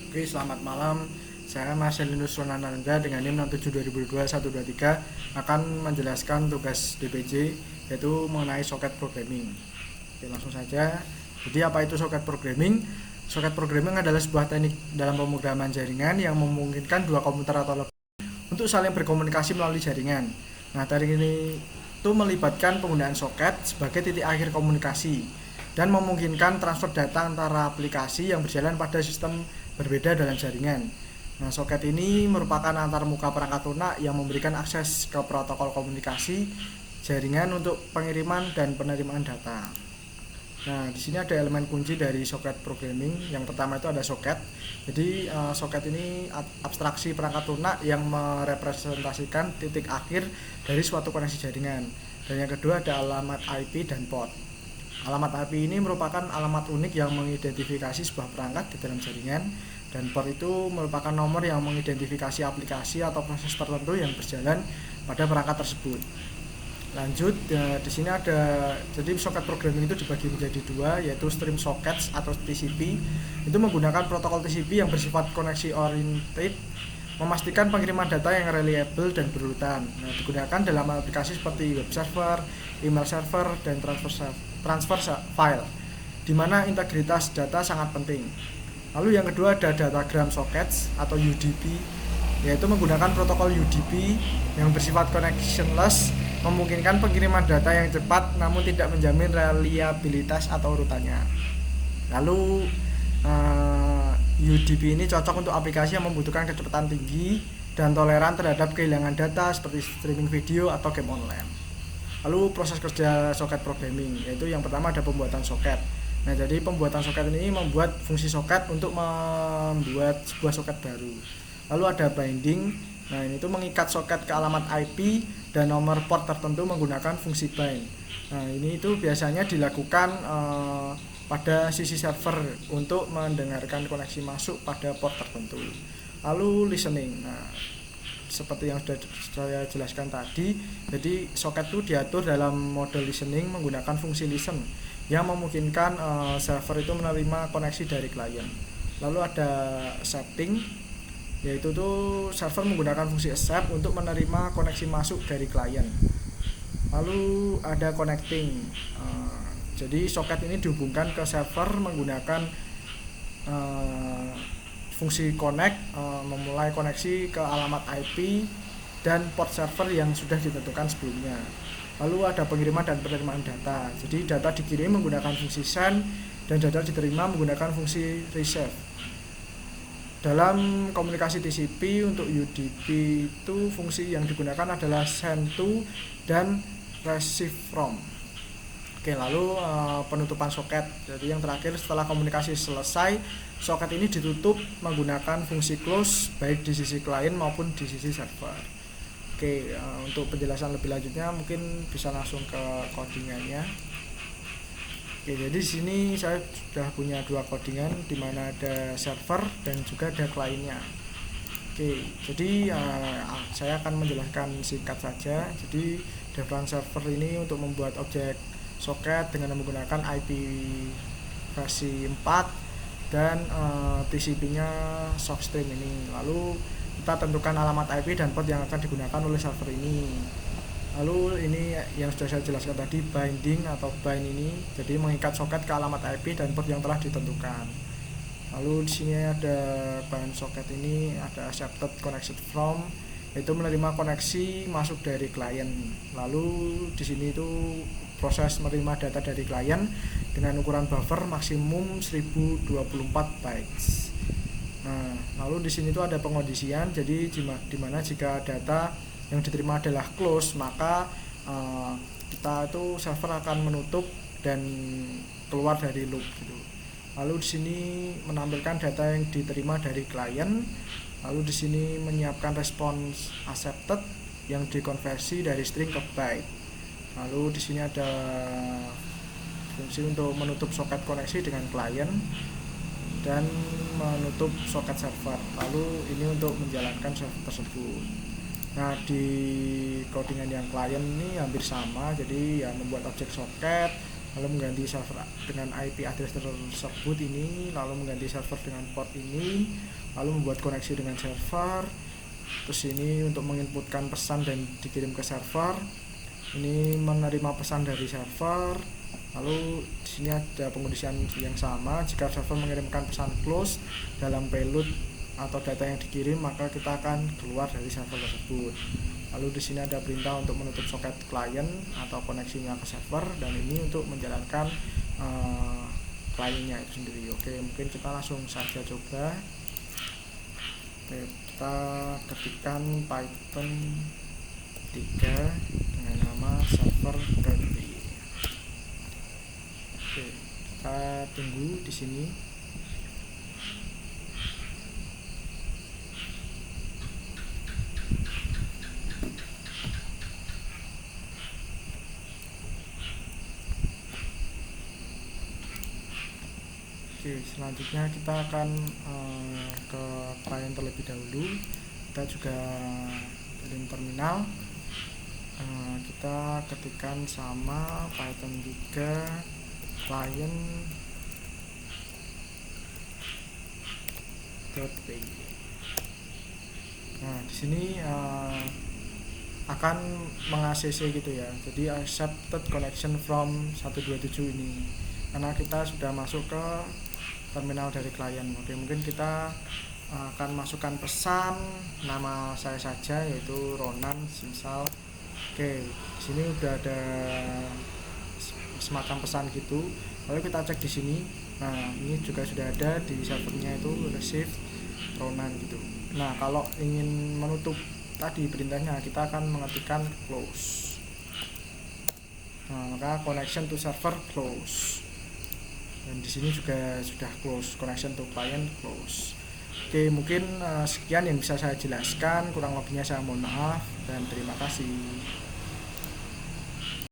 Oke, selamat malam. Saya Marcelinus Ronananda dengan NIM 67 2022 123 akan menjelaskan tugas DPJ yaitu mengenai soket programming. Oke, langsung saja. Jadi apa itu soket programming? Soket programming adalah sebuah teknik dalam pemrograman jaringan yang memungkinkan dua komputer atau lebih untuk saling berkomunikasi melalui jaringan. Nah, teknik ini itu melibatkan penggunaan soket sebagai titik akhir komunikasi dan memungkinkan transfer data antara aplikasi yang berjalan pada sistem berbeda dalam jaringan. Nah, soket ini merupakan antarmuka perangkat lunak yang memberikan akses ke protokol komunikasi jaringan untuk pengiriman dan penerimaan data. Nah, di sini ada elemen kunci dari soket programming. Yang pertama itu ada soket. Jadi soket ini abstraksi perangkat lunak yang merepresentasikan titik akhir dari suatu koneksi jaringan. Dan yang kedua ada alamat IP dan port. Alamat IP ini merupakan alamat unik yang mengidentifikasi sebuah perangkat di dalam jaringan, dan port itu merupakan nomor yang mengidentifikasi aplikasi atau proses tertentu yang berjalan pada perangkat tersebut. Lanjut, di sini ada, jadi soket programming itu dibagi menjadi dua, yaitu stream sockets atau TCP. Itu menggunakan protokol TCP yang bersifat koneksi oriented, memastikan pengiriman data yang reliable dan berurutan. Nah, digunakan dalam aplikasi seperti web server, email server, dan transfer file, di mana integritas data sangat penting. Lalu yang kedua ada datagram sockets atau UDP, yaitu menggunakan protokol UDP yang bersifat connectionless, memungkinkan pengiriman data yang cepat namun tidak menjamin reliabilitas atau urutannya. Lalu UDP ini cocok untuk aplikasi yang membutuhkan kecepatan tinggi dan toleran terhadap kehilangan data seperti streaming video atau game online. Lalu proses kerja soket programming, yaitu yang pertama ada pembuatan soket. Nah, jadi pembuatan soket ini membuat fungsi soket untuk membuat sebuah soket baru. Lalu ada binding. Nah, ini tuh mengikat soket ke alamat IP dan nomor port tertentu menggunakan fungsi bind. Nah, ini itu biasanya dilakukan pada sisi server untuk mendengarkan koneksi masuk pada port tertentu. Lalu listening. Nah, seperti yang sudah saya jelaskan tadi, jadi soket itu diatur dalam mode listening menggunakan fungsi listen yang memungkinkan server itu menerima koneksi dari klien. Lalu ada accepting, yaitu tuh server menggunakan fungsi accept untuk menerima koneksi masuk dari klien. Lalu ada connecting, jadi soket ini dihubungkan ke server menggunakan fungsi connect, memulai koneksi ke alamat IP dan port server yang sudah ditentukan sebelumnya. Lalu ada pengiriman dan penerimaan data, jadi data dikirim menggunakan fungsi send dan data diterima menggunakan fungsi receive. Dalam komunikasi TCP untuk UDP itu fungsi yang digunakan adalah send to dan receive from. Oke, lalu penutupan soket. Jadi yang terakhir setelah komunikasi selesai, soket ini ditutup menggunakan fungsi close baik di sisi klien maupun di sisi server. Oke, untuk penjelasan lebih lanjutnya mungkin bisa langsung ke codingannya. Oke, jadi di sini saya sudah punya dua codingan di mana ada server dan juga ada kliennya. Oke, jadi saya akan menjelaskan singkat saja. Jadi Devran server ini untuk membuat objek soket dengan menggunakan IP versi 4 dan TCP-nya sockstream ini. Lalu kita tentukan alamat IP dan port yang akan digunakan oleh server ini. Lalu ini yang sudah saya jelaskan tadi, binding atau bind ini, jadi mengikat soket ke alamat IP dan port yang telah ditentukan. Lalu di sini ada bind soket ini, ada accepted connection from, yaitu menerima koneksi masuk dari klien. Lalu di sini itu proses menerima data dari klien dengan ukuran buffer maksimum 1024 bytes. Nah, lalu di sini itu ada pengondisian, jadi di mana jika data yang diterima adalah close, maka kita itu server akan menutup dan keluar dari loop gitu. Lalu di sini menampilkan data yang diterima dari klien. Lalu di sini menyiapkan respons accepted yang dikonversi dari string ke byte. Lalu di sini ada fungsi untuk menutup soket koneksi dengan klien dan menutup soket server. Lalu ini untuk menjalankan server tersebut. Nah, di codingan yang klien ini hampir sama, jadi ya membuat objek soket, lalu mengganti server dengan IP address tersebut ini, lalu mengganti server dengan port ini, lalu membuat koneksi dengan server. Terus ini untuk menginputkan pesan dan dikirim ke server, ini menerima pesan dari server. Lalu di sini ada pengondisian yang sama, jika server mengirimkan pesan close dalam payload atau data yang dikirim, maka kita akan keluar dari server tersebut. Lalu di sini ada perintah untuk menutup soket klien atau koneksinya ke server, dan ini untuk menjalankan kliennya itu sendiri. Oke, mungkin kita langsung saja coba. Oke, kita ketikkan Python 3 dengan nama server ganti. Oke, kita tunggu di sini. Oke, selanjutnya kita akan ke klien terlebih dahulu. Kita juga bikin terminal. Kita ketikkan sama Python 3 client .py. Nah, di sini akan meng-ACC gitu ya. Jadi accepted connection from 127 ini. Karena kita sudah masuk ke terminal dari klien. Oke, mungkin kita akan masukkan pesan nama saya saja, yaitu Ronan misal. Oke, di sini udah ada semacam pesan gitu. Lalu kita cek di sini. Nah, ini juga sudah ada di servernya itu receive Ronan gitu. Nah, kalau ingin menutup tadi perintahnya, kita akan mengetikkan close. Nah, maka connection to server close. Dan di sini juga sudah close, connection to client close. Oke, mungkin sekian yang bisa saya jelaskan, kurang lebihnya saya mohon maaf dan terima kasih.